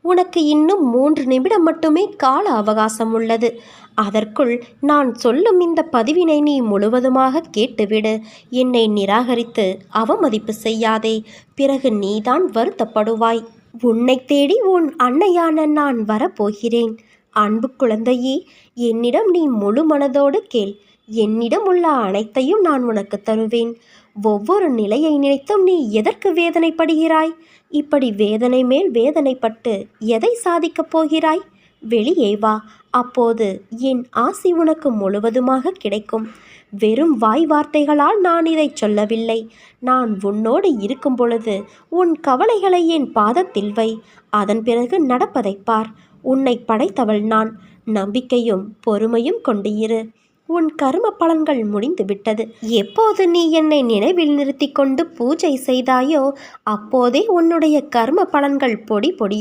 உனக்கு இன்னும் 3 நிமிடம் மட்டுமே கால அவகாசம் உள்ளது. அதற்குள் நான் சொல்லும் இந்த பதிவினை நீ முழுவதுமாக கேட்டுவிடு. என்னை நிராகரித்து அவமதிப்பு செய்யாதே. பிறகு நீதான் வருத்தப்படுவாய். உன்னை தேடி உன் அன்னையான நான் வரப்போகிறேன். அன்பு குழந்தையே, என்னிடம் நீ முழு மனதோடு கேள். என்னிடம் உள்ள அனைத்தையும் நான் உனக்கு தருவேன். ஒவ்வொரு நிலையை நினைத்தும் நீ எதற்கு வேதனைப்படுகிறாய்? இப்படி வேதனை மேல் வேதனைப்பட்டு எதை சாதிக்கப் போகிறாய்? வெளியே வா. அப்போது என் ஆசி உனக்கு முழுவதுமாக கிடைக்கும். வெறும் வாய் வார்த்தைகளால் நான் இதை சொல்லவில்லை. நான் உன்னோடு இருக்கும் பொழுது உன் கவலைகளை என் பாதத்தில் வை. அதன் பிறகு நடப்பதைப் பார். உன்னை படைத்தவள் நான். நம்பிக்கையும் பொறுமையும் கொண்டு இரு. உன் கர்ம பலன்கள் முடிந்து விட்டது. எப்போது நீ என்னை நினைவில் நிறுத்தி கொண்டு பூஜை செய்தாயோ அப்போதே உன்னுடைய கர்ம பலன்கள் பொடி பொடியா